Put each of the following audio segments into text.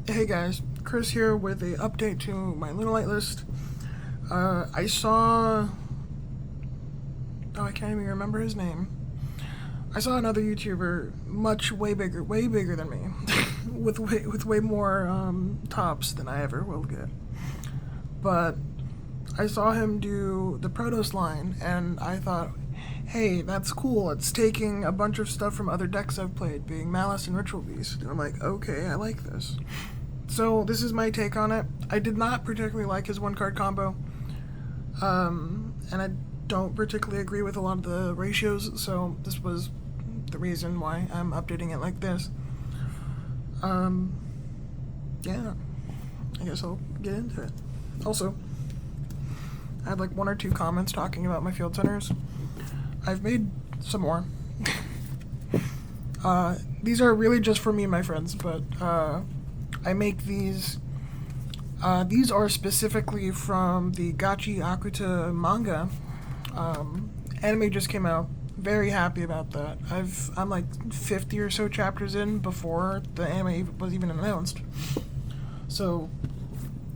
Hey guys, Chris here with a update to my Lunalight list. I saw... Oh, I can't even remember his name. I saw another YouTuber way bigger than me, with way more tops than I ever will get. But I saw him do the Protos line, and I thought, hey, that's cool. It's taking a bunch of stuff from other decks I've played, being Malice and Ritual Beast. And I'm like, okay, I like this. So this is my take on it. I did not particularly like his one-card combo, and I don't particularly agree with a lot of the ratios, so this was the reason why I'm updating it like this. Yeah, I guess I'll get into it. Also, I had like 1 or 2 comments talking about my field centers. I've made some more. These are really just for me and my friends, but I make these. These are specifically from the Gachi Akuta manga. Anime just came out. Very happy about that. I'm like 50 or so chapters in before the anime was even announced. So,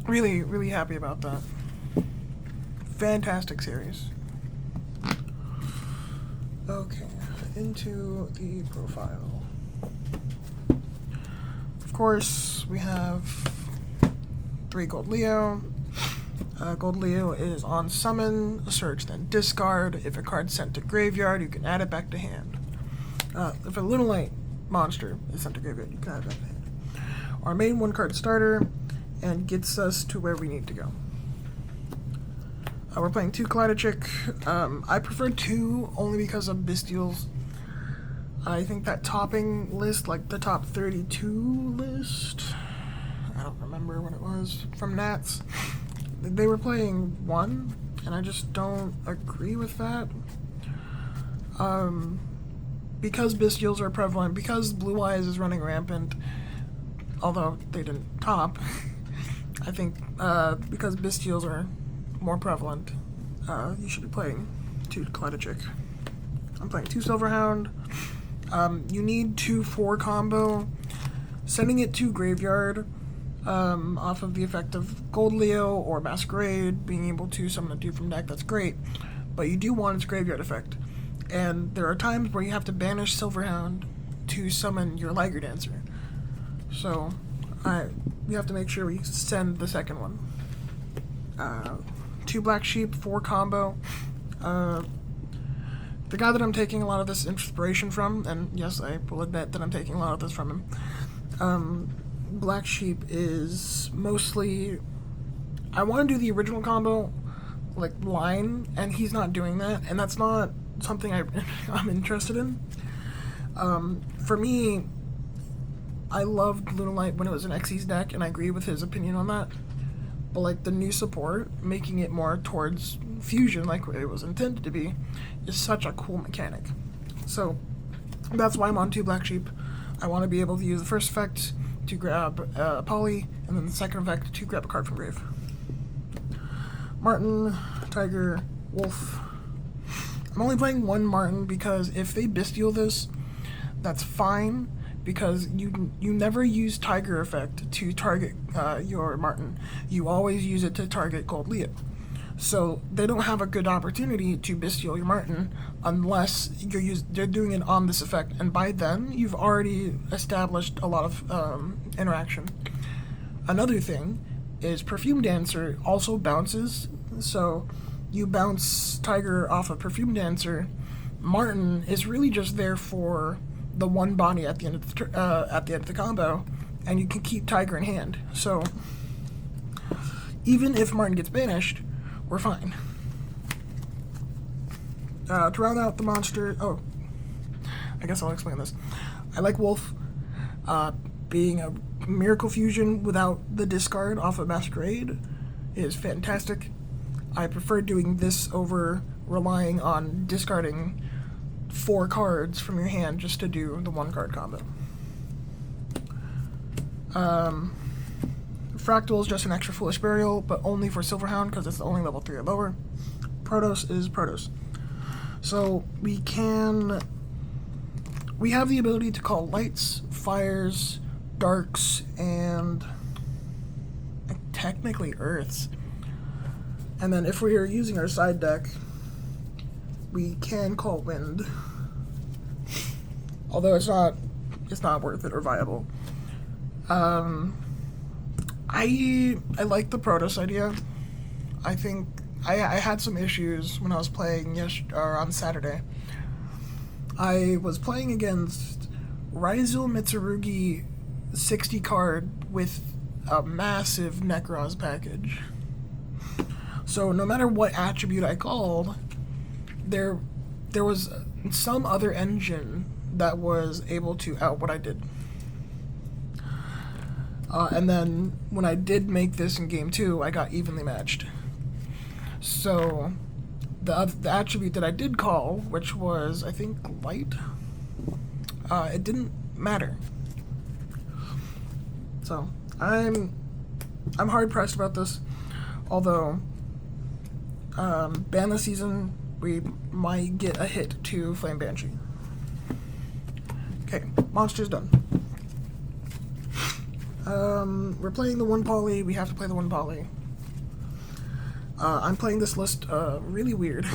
really happy about that. Fantastic series. Okay, into the profile. Of course, we have 3 Gold Leo. Gold Leo is on summon, search, then discard. If a card's sent to graveyard, you can add it back to hand. If a Lunalight monster is sent to graveyard, you can add it back to hand. Our main 1-card starter, and gets us to where we need to go. We're playing 2 Kaleidachik. I prefer 2 only because of Bestials. I think that topping list, like the top 32 list, I don't remember what it was, from Nats, they were playing 1, and I just don't agree with that. Because Bestials are prevalent, because Blue Eyes is running rampant, although they didn't top, I think because Bestials are more prevalent, you should be playing 2 Kaleidachik. I'm playing 2 Silverhound. You need 2/4 combo. Sending it to graveyard off of the effect of Gold Leo or Masquerade, being able to summon a 2 from deck, that's great. But you do want its graveyard effect. And there are times where you have to banish Silverhound to summon your Liger Dancer. So we have to make sure we send the second one. 2 Black Sheep, 4 combo. The guy that I'm taking a lot of this inspiration from, and yes, I will admit that I'm taking a lot of this from him, Black Sheep is mostly... I want to do the original combo, like, line, and he's not doing that, and that's not something I'm interested in. For me, I loved Lunalight when it was an Xyz deck, and I agree with his opinion on that. But like the new support, making it more towards fusion like it was intended to be, is such a cool mechanic. So that's why I'm on 2 Black Sheep. I want to be able to use the first effect to grab a poly, and then the second effect to grab a card from grave. Martin, Tiger, Wolf. I'm only playing 1 Martin because if they Bestial this, that's fine, because you never use Tiger effect to target your Martin. You always use it to target Gold Leo. So they don't have a good opportunity to Bestial your Martin unless they're doing it on this effect, and by then you've already established a lot of interaction. Another thing is Perfume Dancer also bounces, so you bounce Tiger off of Perfume Dancer. Martin is really just there for the 1 body at the end of the combo, and you can keep Tiger in hand. So even if Martin gets banished, we're fine. To round out the monster, I guess I'll explain this. I like Wolf. Being a Miracle Fusion without the discard off of Masquerade is fantastic. I prefer doing this over relying on discarding 4 cards from your hand just to do the 1-card combo. Fractal is just an extra Foolish Burial, but only for Silverhound because it's the only level 3 or lower. Protos is Protos. So we have the ability to call lights, fires, darks, and technically Earths. And then if we are using our side deck, we can call Wind. Although it's not worth it or viable. I like the Protos idea. I think I had some issues when I was playing on Saturday. I was playing against Ryzel Mitsurugi 60 card with a massive Necros package. So no matter what attribute I called, there was some other engine that was able to out what I did. And then when I did make this in game 2, I got evenly matched. So the attribute that I did call, which was I think light, it didn't matter. So I'm hard pressed about this. Although ban this season, we might get a hit to Flame Banshee. Okay, monster's done. We're playing the 1 poly. We have to play the 1 poly. I'm playing this list really weird.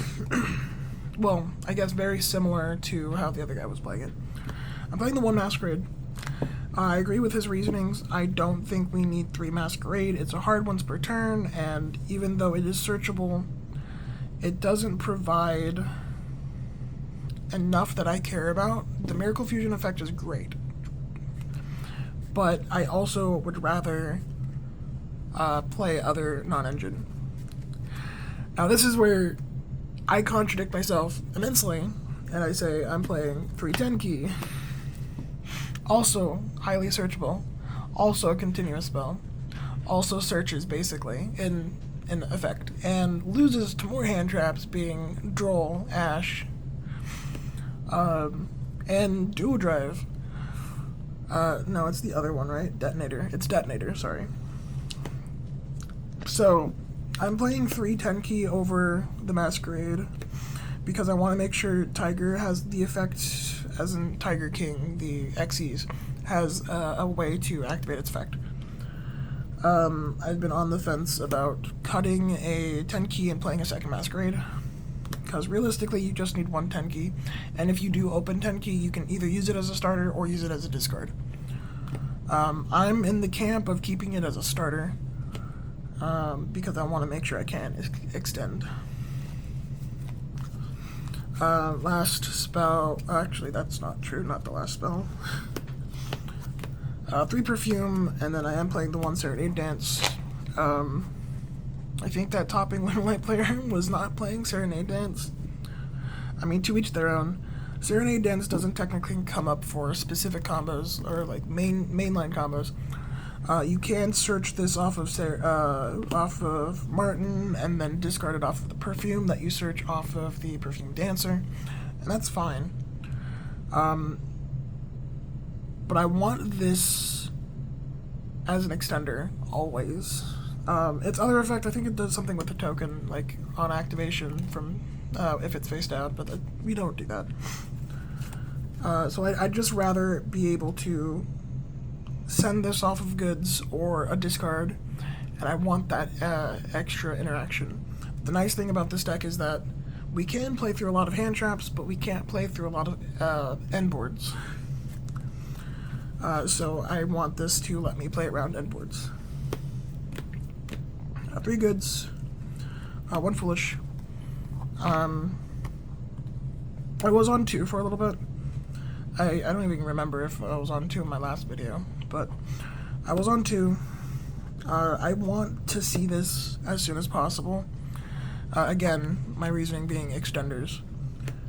Well, I guess very similar to how the other guy was playing it. I'm playing the 1 Masquerade. I agree with his reasonings. I don't think we need 3 Masquerade. It's a hard once per turn, and even though it is searchable, it doesn't provide enough that I care about. The Miracle Fusion effect is great, but I also would rather play other non-engine. Now this is where I contradict myself immensely, and I say I'm playing 310 key, also highly searchable, also a continuous spell, also searches basically in effect, and loses to more hand traps being Droll, Ash, and Dual Drive. No, it's the other one, right? Detonator. It's Detonator, sorry. So, I'm playing 310 key over the Masquerade because I want to make sure Tiger has the effect, as in Tiger King, the Xyz, has a way to activate its effect. I've been on the fence about cutting a 10 key and playing a second Masquerade, because realistically you just need 1 10 key, and if you do open 10 key, you can either use it as a starter or use it as a discard. I'm in the camp of keeping it as a starter, because I want to make sure I can extend. Last spell, actually that's not true, not the last spell. 3 Perfume, and then I am playing the 1 Serenade Dance. I think that topping Lunalight player was not playing Serenade Dance. I mean, to each their own. Serenade Dance doesn't technically come up for specific combos, or like mainline combos. You can search this off of Martin, and then discard it off of the Perfume that you search off of the Perfume Dancer, and that's fine. But I want this as an extender, always. Its other effect, I think it does something with the token, like on activation from if it's face down, but we don't do that. So I'd just rather be able to send this off of goods or a discard, and I want that extra interaction. The nice thing about this deck is that we can play through a lot of hand traps, but we can't play through a lot of end boards. So I want this to let me play around end boards. 3 goods, 1 foolish. I was on 2 for a little bit. I don't even remember if I was on 2 in my last video, but I was on 2. I want to see this as soon as possible. Again, my reasoning being extenders.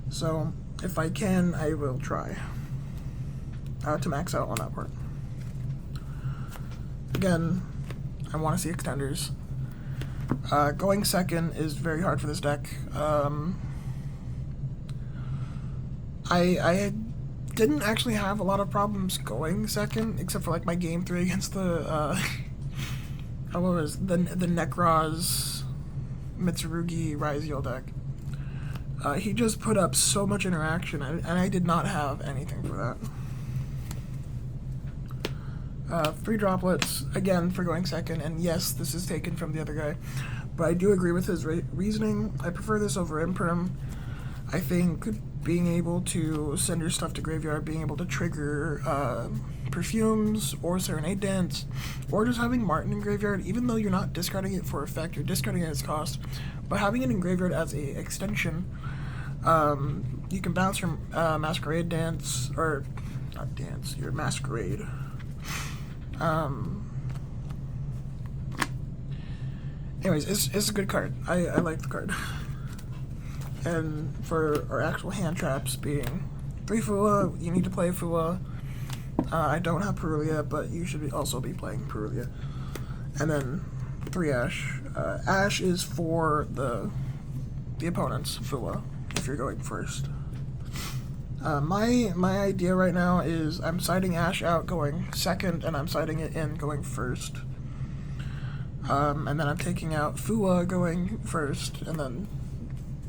So if I can, I will try to max out on that part. Again, I want to see extenders. Going second is very hard for this deck. I didn't actually have a lot of problems going second, except for like my game 3 against the what was the Necros Mitsurugi Ryzel deck. He just put up so much interaction, and I did not have anything for that. 3 droplets, again, for going second, and yes, this is taken from the other guy, but I do agree with his reasoning. I prefer this over Imperm. I think being able to send your stuff to graveyard, being able to trigger perfumes or Serenade Dance, or just having Martin in graveyard, even though you're not discarding it for effect, you're discarding it as cost, but having it in graveyard as a extension, you can bounce your Masquerade Dance, or not dance, your Masquerade. Anyways, it's a good card. I like the card. And for our actual hand traps being 3 Fua, you need to play Fua. I don't have Perulia, but you should also be playing Perulia. And then 3 Ash. Ash is for the opponent's Fua, if you're going first. My idea right now is I'm siding Ash out going second, and I'm siding it in going first. And then I'm taking out Fua going first, and then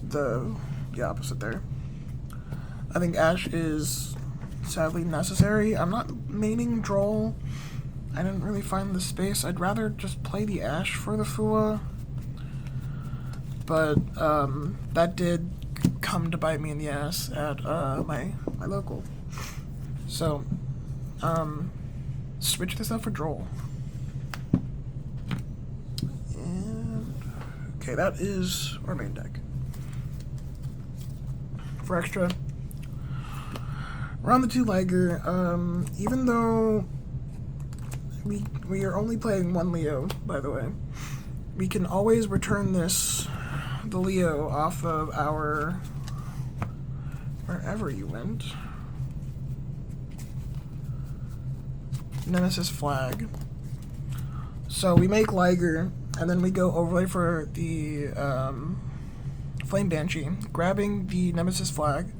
the opposite there. I think Ash is sadly necessary. I'm not maining Droll. I didn't really find the space. I'd rather just play the Ash for the Fua. But that did come to bite me in the ass at my local. So switch this up for Droll. And okay, that is our main deck. For extra, we're on the 2 Liger. Even though we are only playing 1 Leo, by the way, we can always return the Leo off of our wherever you went. Nemesis Flag. So we make Liger, and then we go overlay for the Flame Banshee, grabbing the Nemesis Flag.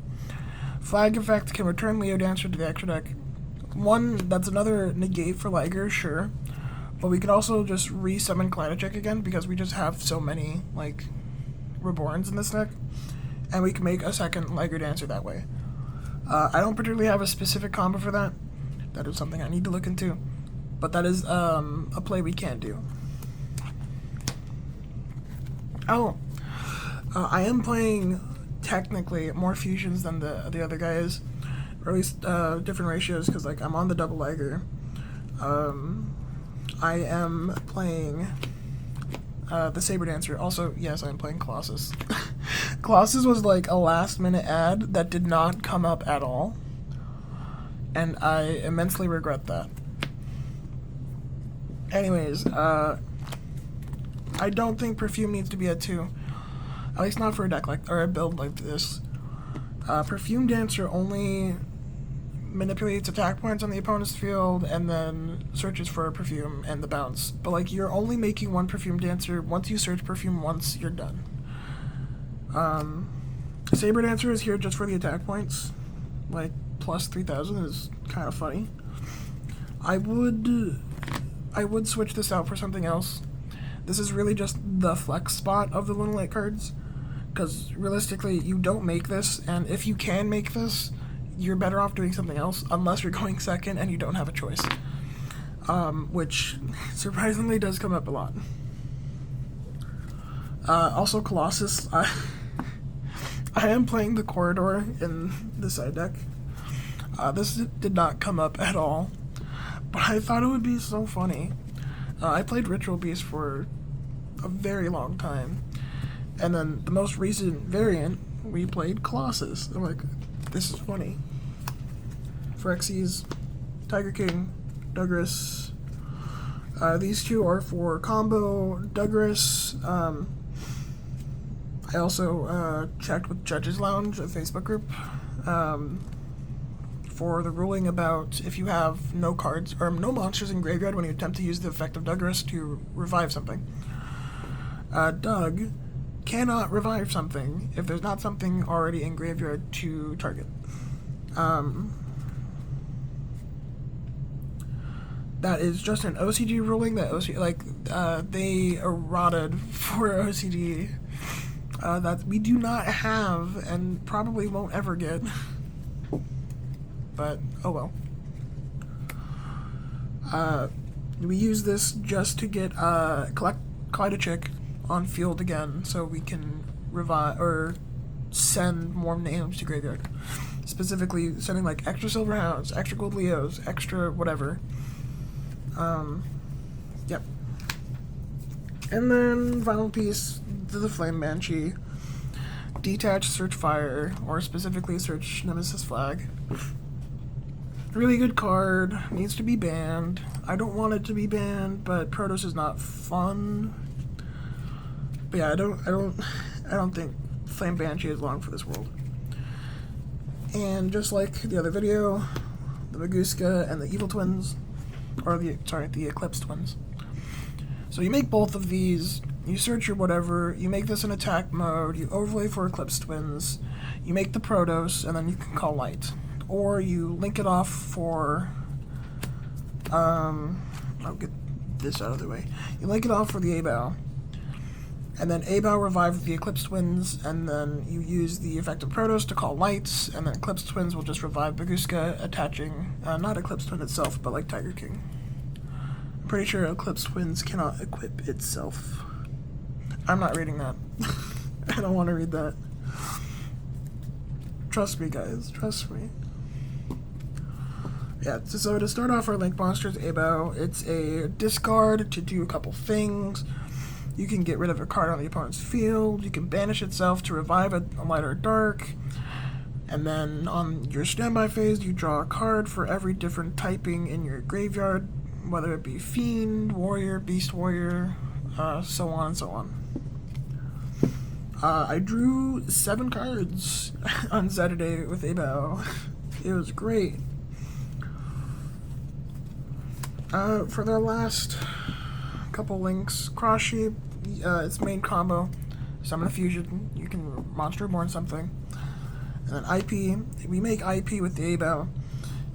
Flag effect can return Leo Dancer to the extra deck. That's another negate for Liger, sure. But we could also just re-summon Kaleidoject again, because we just have so many, like, Reborns in this deck. And we can make a second Liger Dancer that way. I don't particularly have a specific combo for that. That is something I need to look into. But that is a play we can do. Oh, I am playing technically more fusions than the other guy is, or at least different ratios, because like I'm on the double Liger. I am playing the Saber Dancer. Also, yes, I'm playing Colossus. Colossus was like a last minute ad that did not come up at all, and I immensely regret that. Anyways, I don't think Perfume needs to be at 2. At least not for a deck or a build like this. Perfume Dancer only manipulates attack points on the opponent's field and then searches for a perfume and the bounce. But like, you're only making 1 Perfume Dancer. Once you search perfume once, you're done. Saber Dancer is here just for the attack points. Like, plus 3,000 is kind of funny. I would switch this out for something else. This is really just the flex spot of the Lunalight cards, because realistically, you don't make this, and if you can make this, you're better off doing something else, unless you're going second and you don't have a choice. Which surprisingly does come up a lot. Also, Colossus, I am playing the Corridor in the side deck. This did not come up at all, but I thought it would be so funny. I played Ritual Beast for a very long time, and then the most recent variant, we played Colossus. I'm like, this is funny. Phyrexies, Tiger King, Douglas. These 2 are for combo. Douglas. I also checked with Judges Lounge, a Facebook group, for the ruling about if you have no cards or no monsters in graveyard when you attempt to use the effect of Douglas to revive something. Doug cannot revive something if there's not something already in graveyard to target. That is just an OCG ruling that they eroded for OCG that we do not have and probably won't ever get. But oh well. We use this just to get Kaleidachik on field again, so we can revive or send more names to graveyard. Specifically, sending like extra silver hounds, extra gold leos, extra whatever. Yep. And then final piece, the Flame Banshee. Detach, search fire, or specifically search Nemesis Flag. Really good card. Needs to be banned. I don't want it to be banned, but Protos is not fun. But yeah, I don't think Flame Banshee is long for this world. And just like the other video, the Maguska and the Evil Twins, or the Eclipse Twins. So you make both of these, you search your whatever, you make this in attack mode, you overlay for Eclipse Twins, you make the Protos, and then you can call light. Or you link it off for, I'll get this out of the way. You link it off for the A-Bow, and then A-Bow revives the Eclipse Twins, and then you use the effect of Protos to call lights, and then Eclipse Twins will just revive Baguska, attaching, not Eclipse Twin itself, but like Tiger King. I'm pretty sure Eclipse Twins cannot equip itself. I'm not reading that. I don't want to read that. Trust me, guys. Trust me. Yeah, so to start off our Link Monsters A-Bow, it's a discard to do a couple things. You can get rid of a card on the opponent's field, you can banish itself to revive a light or dark, and then on your standby phase, you draw a card for every different typing in your graveyard, whether it be Fiend, Warrior, Beast Warrior, so on and so on. I drew 7 cards on Saturday with A-Bow. It was great. For their last couple links, Cross Sheep, its main combo, Summon a Fusion, you can Monster Reborn something, and then IP, we make IP with the A-Bow,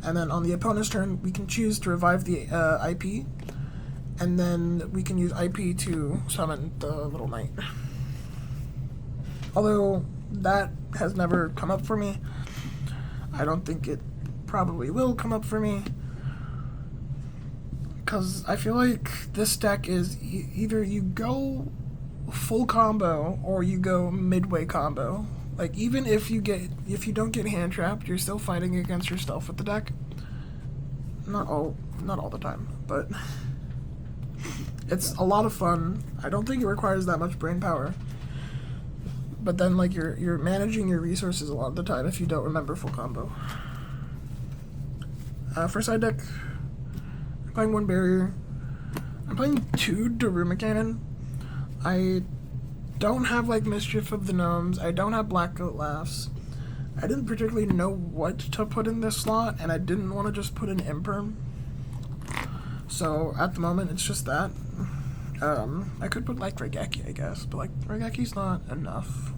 and then on the opponent's turn, we can choose to revive the IP, and then we can use IP to summon the Little Knight. Although, that has never come up for me. I don't think it probably will come up for me, because I feel like this deck is either you go full combo or you go midway combo. Like, even if you don't get hand trapped, you're still fighting against yourself with the deck. Not all the time, but it's a lot of fun. I don't think it requires that much brain power. But then, like, you're managing your resources a lot of the time if you don't remember full combo. For side deck, I'm playing 1 barrier. I'm playing 2 Daruma Cannon. I don't have, like, Mischief of the Gnomes. I don't have Black Goat Laughs. I didn't particularly know what to put in this slot, and I didn't want to just put in Imperm. So, at the moment, it's just that. I could put, like, Raigeki, I guess, but, like, Raigeki's not enough.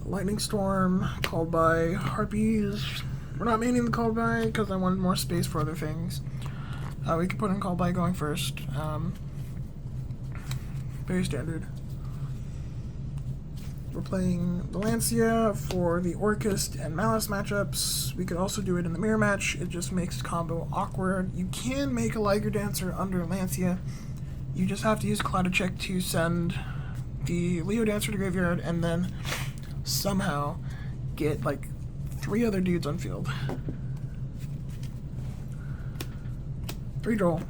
Lightning Storm, called by Harpies. We're not maining the called by because I wanted more space for other things. We could put in called by going first. Very standard. We're playing the Lancia for the Orcust and Malice matchups. We could also do it in the mirror match. It just makes combo awkward. You can make a Liger Dancer under Lancia. You just have to use Kaleidachik to send the Leo Dancer to graveyard and then somehow get like 3 other dudes on field. 3 draw.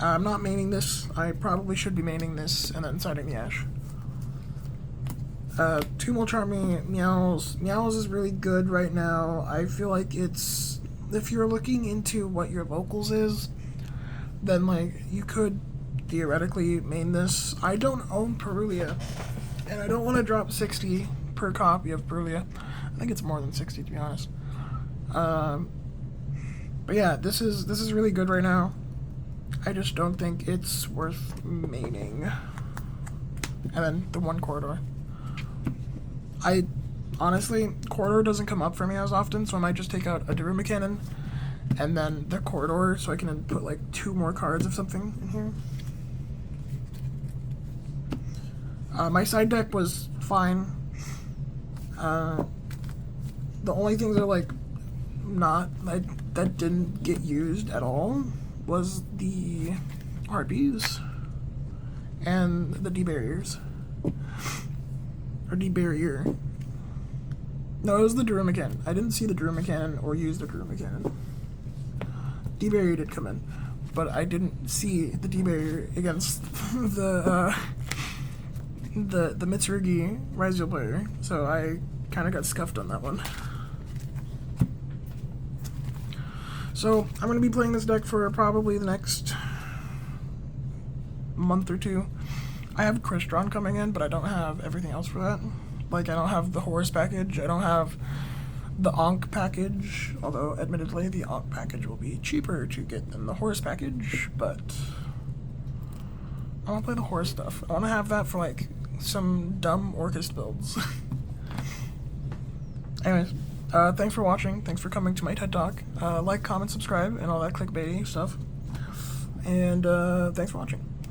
I'm not maining this. I probably should be maining this and then siding the Ash. 2 Molcharmy Meows. Meows is really good right now. I feel like it's, if you're looking into what your locals is, then like you could theoretically main this. I don't own Perulia, and I don't want to drop 60 per copy of Perulia. I think it's more than 60 to be honest. But yeah, this is really good right now. I just don't think it's worth maining. And then the 1 Corridor. I honestly, Corridor doesn't come up for me as often, so I might just take out a Daruma Cannon and then the Corridor so I can put like 2 more cards of something in here. My side deck was fine. The only things are like not, that didn't get used at all was the harpies and the debarriers. Or debarrier. No, it was the Drumican. I didn't see the Drumican or use the Drumican. Debarrier did come in, but I didn't see the debarrier against the Mitsurugi Raizio player, so I kind of got scuffed on that one. So I'm going to be playing this deck for probably the next month or two. I have Crystron coming in, but I don't have everything else for that. Like, I don't have the Horus package, I don't have the Ankh package, although admittedly the Ankh package will be cheaper to get than the Horus package, but I want to play the Horus stuff. I want to have that for like some dumb Orcust builds. Anyways, thanks for watching, thanks for coming to my TED Talk. Like, comment, subscribe, and all that clickbaity stuff. And thanks for watching.